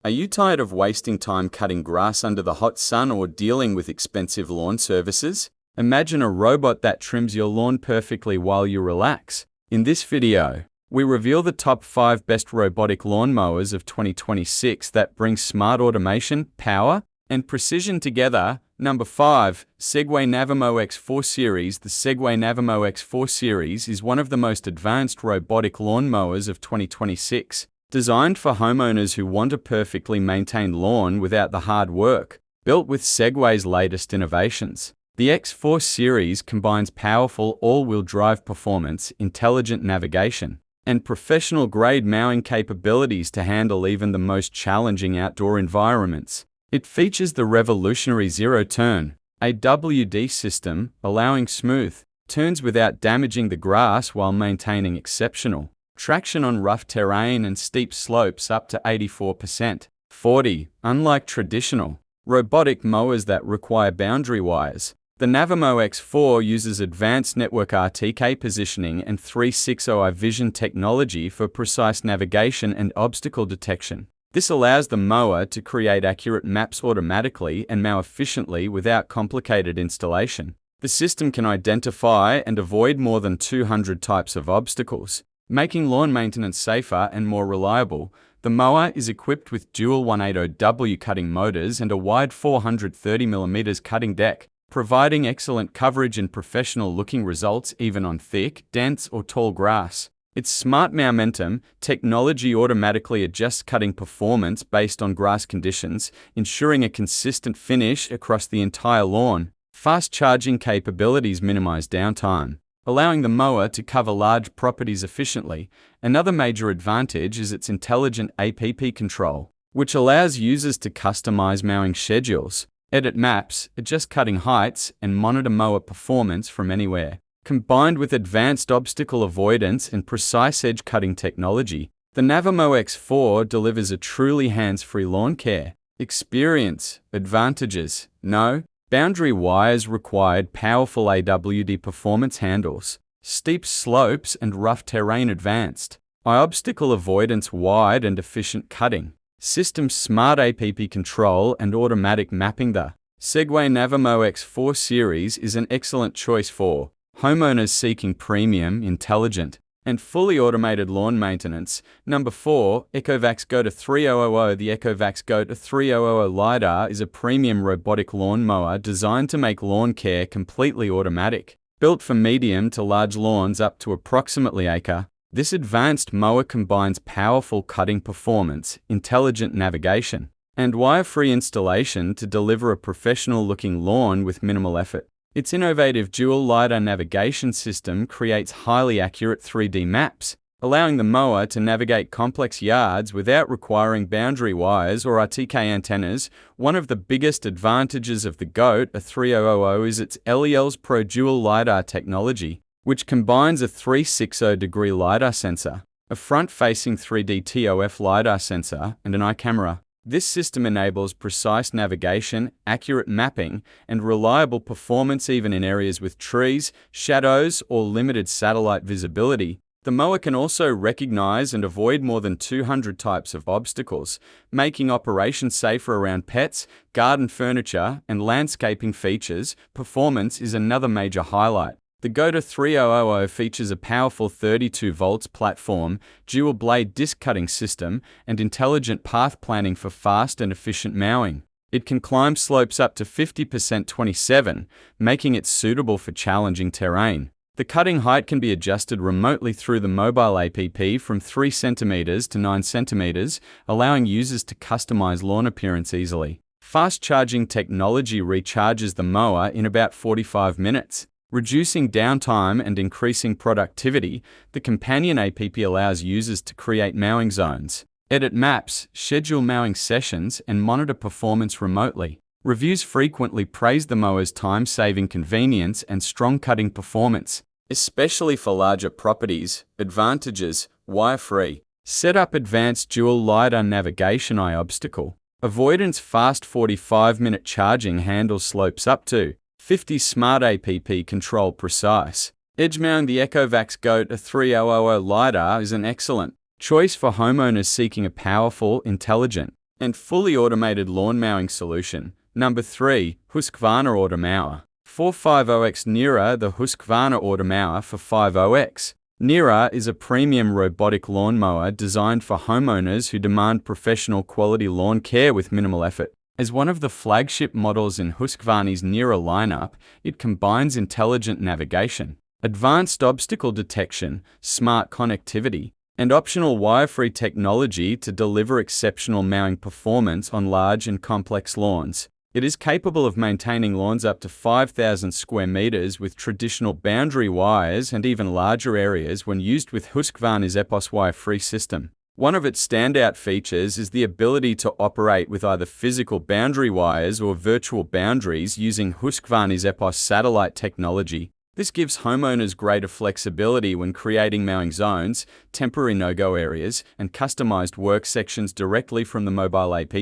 Are you tired of wasting time cutting grass under the hot sun or dealing with expensive lawn services? Imagine a robot that trims your lawn perfectly while you relax. In this video, we reveal the top 5 best robotic lawn mowers of 2026 that bring smart automation, power, and precision together. Number 5. Segway Navimow X4 Series. The Segway Navimow X4 series is one of the most advanced robotic lawn mowers of 2026. Designed for homeowners who want a perfectly maintained lawn without the hard work. Built with Segway's latest innovations, the X4 series combines powerful all-wheel drive performance, intelligent navigation, and professional-grade mowing capabilities to handle even the most challenging outdoor environments. It features the revolutionary zero-turn AWD system, allowing smooth turns without damaging the grass while maintaining exceptional traction on rough terrain and steep slopes up to 84%. 40. Unlike traditional robotic mowers that require boundary wires, the Navimow X4 uses advanced network RTK positioning and 360i vision technology for precise navigation and obstacle detection. This allows the mower to create accurate maps automatically and mow efficiently without complicated installation. The system can identify and avoid more than 200 types of obstacles, making lawn maintenance safer and more reliable. The mower is equipped with dual 180W cutting motors and a wide 430mm cutting deck, providing excellent coverage and professional-looking results even on thick, dense, or tall grass. Its smart momentum technology automatically adjusts cutting performance based on grass conditions, ensuring a consistent finish across the entire lawn. Fast charging capabilities minimize downtime, allowing the mower to cover large properties efficiently. Another major advantage is its intelligent APP control, which allows users to customize mowing schedules, edit maps, adjust cutting heights, and monitor mower performance from anywhere. Combined with advanced obstacle avoidance and precise edge cutting technology, the Navimow X4 delivers a truly hands-free lawn care experience. Advantages: no boundary wires required, powerful AWD performance handles, steep slopes and rough terrain advanced, obstacle avoidance, wide and efficient cutting, system smart APP control and automatic mapping. The Segway Navimow X4 series is an excellent choice for homeowners seeking premium, intelligent, and fully automated lawn maintenance. Number 4. ECOVACS GOAT A3000. The ECOVACS GOAT A3000 LiDAR is a premium robotic lawn mower designed to make lawn care completely automatic. Built for medium to large lawns up to approximately acre, this advanced mower combines powerful cutting performance, intelligent navigation, and wire-free installation to deliver a professional-looking lawn with minimal effort. Its innovative dual LiDAR navigation system creates highly accurate 3D maps, allowing the mower to navigate complex yards without requiring boundary wires or RTK antennas. One of the biggest advantages of the GOAT A3000 is its LEL's Pro Dual LiDAR technology, which combines a 360-degree LiDAR sensor, a front-facing 3D TOF LiDAR sensor, and an eye camera. This system enables precise navigation, accurate mapping, and reliable performance even in areas with trees, shadows, or limited satellite visibility. The mower can also recognize and avoid more than 200 types of obstacles, making operation safer around pets, garden furniture, and landscaping features. Performance is another major highlight. The GOAT A3000 features a powerful 32 volts platform, dual-blade disc cutting system, and intelligent path planning for fast and efficient mowing. It can climb slopes up to 50% 27, making it suitable for challenging terrain. The cutting height can be adjusted remotely through the mobile app from 3 cm to 9 cm, allowing users to customize lawn appearance easily. Fast charging technology recharges the mower in about 45 minutes. Reducing downtime and increasing productivity. The companion app allows users to create mowing zones, edit maps, schedule mowing sessions, and monitor performance remotely. Reviews frequently praise the mower's time-saving convenience and strong cutting performance, especially for larger properties. Advantages: wire-free. Set up advanced dual LiDAR navigation, obstacle avoidance, fast 45-minute charging, handle slopes up to 50, smart APP control, precise edge mowing. The ECOVACS GOAT A3000 LiDAR is an excellent choice for homeowners seeking a powerful, intelligent, and fully automated lawn mowing solution. Number 3. Husqvarna Automower 450X NERA. The Husqvarna Automower 450X NERA is a premium robotic lawn mower designed for homeowners who demand professional quality lawn care with minimal effort. As one of the flagship models in Husqvarna's NERA lineup, it combines intelligent navigation, advanced obstacle detection, smart connectivity, and optional wire-free technology to deliver exceptional mowing performance on large and complex lawns. It is capable of maintaining lawns up to 5,000 square meters with traditional boundary wires and even larger areas when used with Husqvarna's EPOS wire-free system. One of its standout features is the ability to operate with either physical boundary wires or virtual boundaries using Husqvarna's EPOS satellite technology. This gives homeowners greater flexibility when creating mowing zones, temporary no-go areas, and customized work sections directly from the mobile app.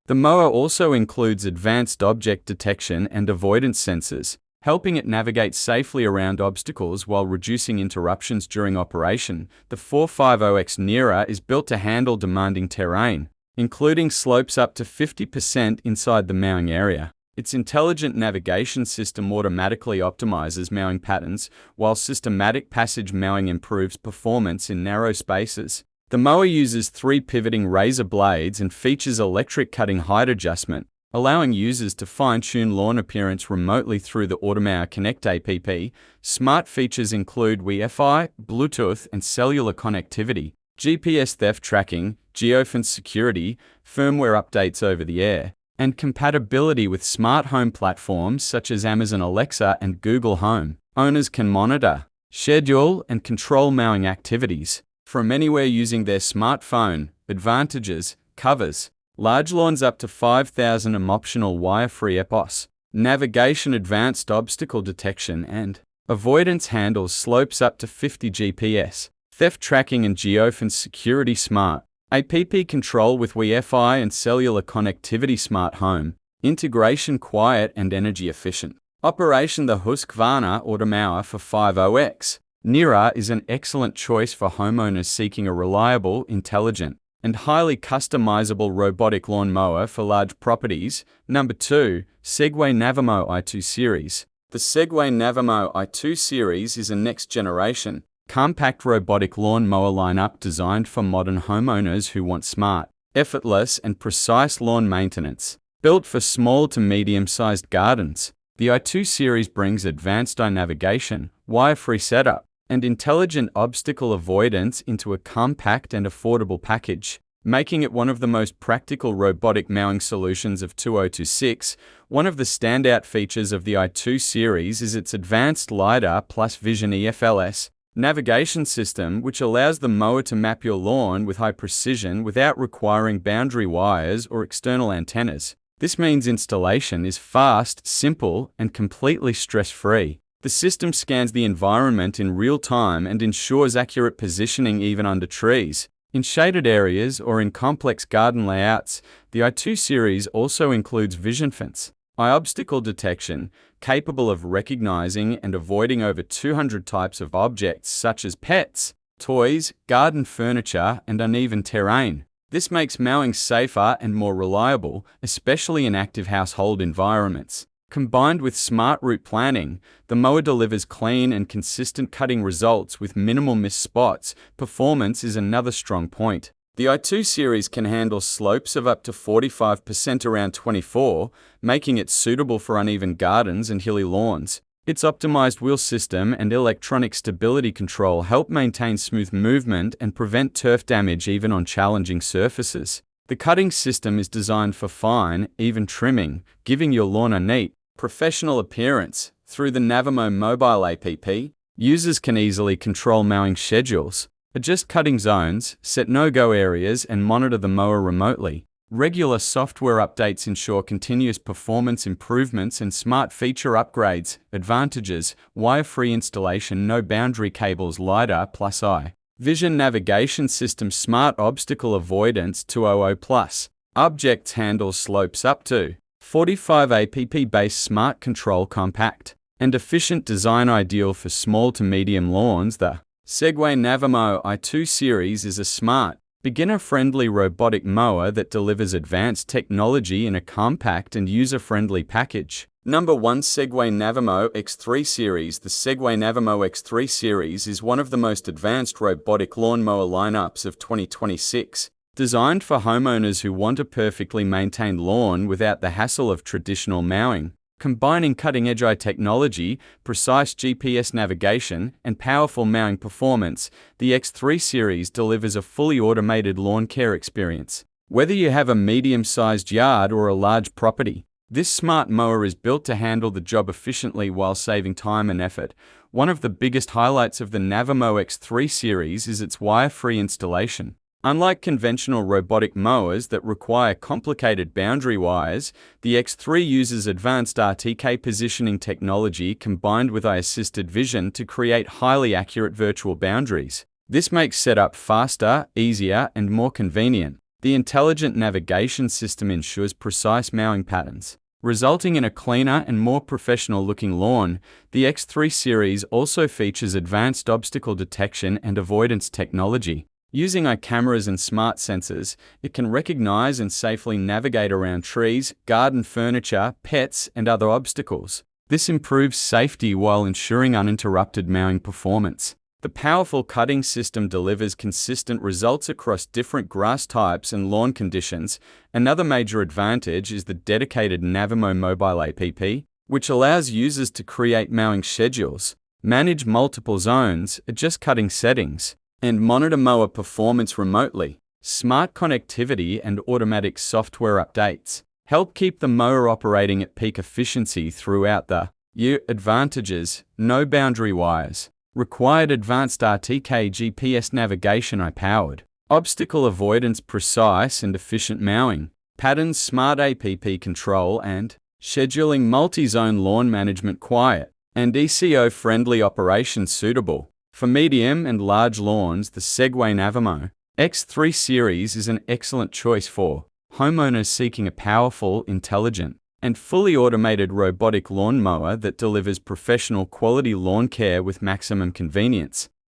The mower also includes advanced object detection and avoidance sensors, helping it navigate safely around obstacles while reducing interruptions during operation. The 450X NERA is built to handle demanding terrain, including slopes up to 50% inside the mowing area. Its intelligent navigation system automatically optimizes mowing patterns, while systematic passage mowing improves performance in narrow spaces. The mower uses 3 pivoting razor blades and features electric cutting height adjustment, allowing users to fine-tune lawn appearance remotely through the Automower Connect app. Smart features include Wi-Fi, Bluetooth, and cellular connectivity, GPS theft tracking, geofence security, firmware updates over the air, and compatibility with smart home platforms such as Amazon Alexa and Google Home. Owners can monitor, schedule, and control mowing activities from anywhere using their smartphone. Advantages: covers large lawns up to 5,000 optional wire-free EPOS, navigation, advanced obstacle detection, and avoidance, handles slopes up to 50 GPS, theft tracking and geofence security. Smart app control with Wi-Fi and cellular connectivity. Smart home integration, quiet and energy efficient operation. The Husqvarna Automower 450X NERA is an excellent choice for homeowners seeking a reliable, intelligent, and highly customizable robotic lawn mower for large properties. Number 2. Segway Navimow i2 series. The Segway Navimow i2 series is a next-generation, compact robotic lawn mower lineup designed for modern homeowners who want smart, effortless, and precise lawn maintenance. Built for small to medium-sized gardens, the i2 series brings advanced navigation, wire-free setup, and intelligent obstacle avoidance into a compact and affordable package, making it one of the most practical robotic mowing solutions of 2026. One of the standout features of the i2 series is its advanced LiDAR plus Vision effortless navigation system, which allows the mower to map your lawn with high precision without requiring boundary wires or external antennas. This means installation is fast, simple, and completely stress-free. The system scans the environment in real time and ensures accurate positioning even under trees. In shaded areas or in complex garden layouts, the i2 series also includes Vision Fence, eye obstacle detection, capable of recognizing and avoiding over 200 types of objects such as pets, toys, garden furniture, and uneven terrain. This makes mowing safer and more reliable, especially in active household environments. Combined with smart route planning, the mower delivers clean and consistent cutting results with minimal missed spots. Performance is another strong point. The i2 series can handle slopes of up to 45% around 24, making it suitable for uneven gardens and hilly lawns. Its optimized wheel system and electronic stability control help maintain smooth movement and prevent turf damage even on challenging surfaces. The cutting system is designed for fine, even trimming, giving your lawn a neat, professional appearance. Through the Navimow mobile app, users can easily control mowing schedules, adjust cutting zones, set no-go areas, and monitor the mower remotely. Regular software updates ensure continuous performance improvements and smart feature upgrades. Advantages: wire-free installation, no boundary cables, LiDAR plus eye Vision navigation system, smart obstacle avoidance 200+. Objects handle slopes up to 45 app-based smart control, compact and efficient design, ideal for small to medium lawns. The Segway Navimow i2 series is a smart, beginner-friendly robotic mower that delivers advanced technology in a compact and user-friendly package. Number 1. Segway Navimow X3 Series. The Segway Navimow X3 series is one of the most advanced robotic lawnmower lineups of 2026. Designed for homeowners who want a perfectly maintained lawn without the hassle of traditional mowing. Combining cutting-edge technology, precise GPS navigation, and powerful mowing performance, the X3 series delivers a fully automated lawn care experience. Whether you have a medium-sized yard or a large property, this smart mower is built to handle the job efficiently while saving time and effort. One of the biggest highlights of the Navimow X3 series is its wire-free installation. Unlike conventional robotic mowers that require complicated boundary wires, the X3 uses advanced RTK positioning technology combined with eye-assisted vision to create highly accurate virtual boundaries. This makes setup faster, easier, and more convenient. The intelligent navigation system ensures precise mowing patterns, resulting in a cleaner and more professional-looking lawn. The X3 series also features advanced obstacle detection and avoidance technology. Using eye cameras and smart sensors, it can recognize and safely navigate around trees, garden furniture, pets, and other obstacles. This improves safety while ensuring uninterrupted mowing performance. The powerful cutting system delivers consistent results across different grass types and lawn conditions. Another major advantage is the dedicated Navimow mobile app, which allows users to create mowing schedules, manage multiple zones, adjust cutting settings, and monitor mower performance remotely. Smart connectivity and automatic software updates help keep the mower operating at peak efficiency throughout the year. Advantages: no boundary wires. Required advanced RTK GPS navigation powered. Obstacle avoidance, precise and efficient mowing. Patterns, smart app control and scheduling, multi-zone lawn management, quiet and ECO-friendly operation suitable for medium and large lawns. The Segway Navimow X3 series is an excellent choice for homeowners seeking a powerful, intelligent, and fully automated robotic lawn mower that delivers professional quality lawn care with maximum convenience.